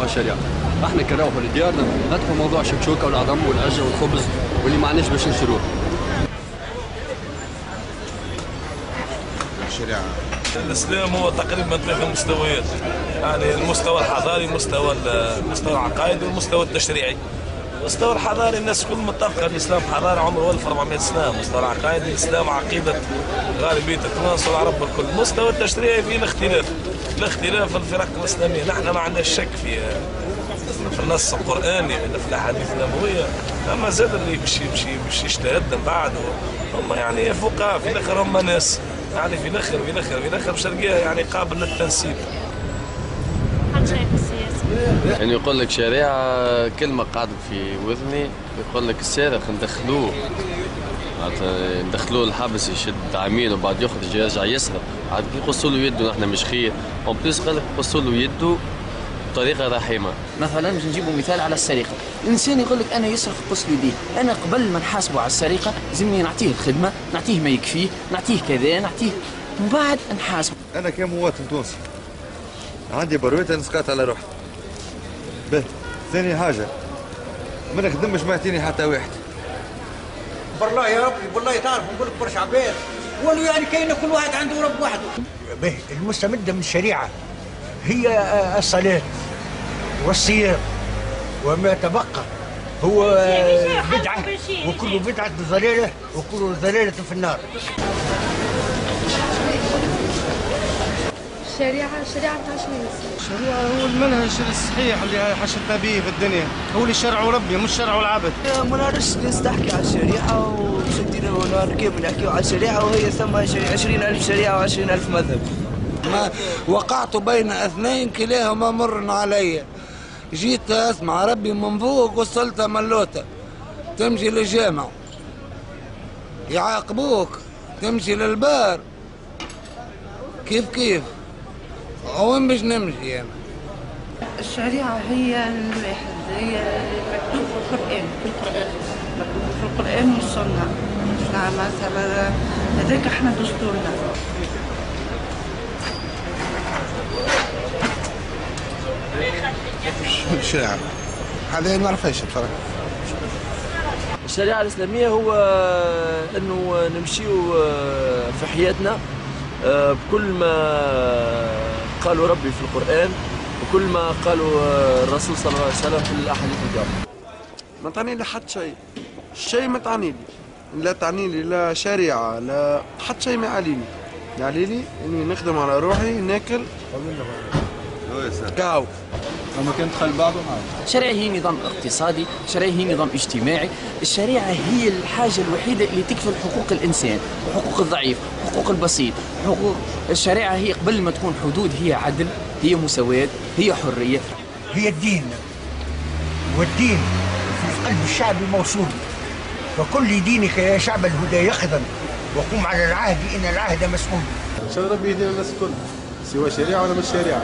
موضوع الشريعه. احنا كنروحوا لديارنا ندخل موضوع الشكشوكه والعظم والعجه والخبز واللي ما عندناش باش نشروه. الشريعه الاسلام هو تقريبا ثلاث مستويات، يعني المستوى الحضاري، المستوى العقائدي والمستوى التشريعي. المستوى الحضاري الناس كل متفقه الاسلام حضاره عمره 1400 سنه، المستوى العقائدي الاسلام عقيده غالبيه الناس والعرب الكل، المستوى التشريعي فيه الاختلاف في الفرق الاسلاميه، نحن ما عندناش شك في النص القراني ولا في الاحاديث النبويه، اما زاد اللي باش يجتهد من بعد هم يعني فقهاء في الاخر، هم ناس يعني في الاخر باش تلقاه يعني قابل للتنسيق. شايف السياسة؟ يعني يقول لك شريعة كلمة قاعدة في وذني، يقول لك السارق ندخلوه الحبس يشد عامين وبعد يخرج يرجع يسرق، عاد يقصوا له يده، نحن مش خير، اون بليس قال لك يقصوا له يده بطريقة رحيمة. مثلا باش نجيبوا مثال على السرقة، الإنسان يقول لك أنا يسرق قص له يديه، أنا قبل ما نحاسبه على السرقة لازمني نعطيه الخدمة، نعطيه ما يكفيه، نعطيه كذا، نعطيه ومن بعد نحاسبه. انا كمواطن تونسي عندي برويته نسقط على روحي. به ثاني حاجه ما نخدمش ما يعطيني حتى واحد. بالله يا ربي والله تعرف نقول لك برشا عباد ولو يعني كاين كل واحد عنده رب وحده. به المستمده من الشريعه هي الصلاه والصيام، وما تبقى هو بدعه، وكل بدعه ضلاله وكل ضلاله في النار. الشريعة بتاع شنو؟ الشريعة هو المنهج الصحيح اللي حشدنا به في الدنيا، هو اللي شرعه ربي مش شرعه العبد. ما نعرفش الناس تحكي على الشريعة وش نديروا نهار كامل نحكيو على الشريعة وهي ثم 20,000 شريعة و20,000 مذهب. ما وقعت بين اثنين كلاهما مر علي، جيت اسمع ربي من فوق وصلت ملوته، تمشي للجامع يعاقبوك، تمشي للبار كيف وين باش نمشي انا؟ الشريعة هي الواحد، هي مكتوب في القرآن، مكتوب في القرآن والسنة. نعم مثلا هذاك احنا دستورنا. الشريعه هذا ما نعرفهاش بصراحه. الشريعة الإسلامية هو أنه نمشيو في حياتنا بكل ما قالوا ربي في القرآن وكل ما قالوا الرسول صلى الله عليه وسلم في الأحاديث الجامعة. ما تعني لي حتى شيء ما تعني لي، لا تعني لي لا شريعة لا حتى شيء ما يعليني، يعليلي إني نخدم على روحي ناكل كاو. لما كان دخل بعضهم الشريعة هي نظام اقتصادي، الشريعة هي نظام اجتماعي، الشريعة هي الحاجة الوحيدة اللي تكفل حقوق الإنسان، حقوق الضعيف، حقوق البسيط، حقوق الشريعة هي قبل ما تكون حدود هي عدل، هي مساواة، هي حرية، هي الدين، والدين في قلب الشعب موصول، فكل دينك يا شعب الهدى يخدم، وقم على العهد إن العهد مسؤول. إن شاء الله ربي يهدينا الناس الكل، سواء شريعة ولا مش شريعة.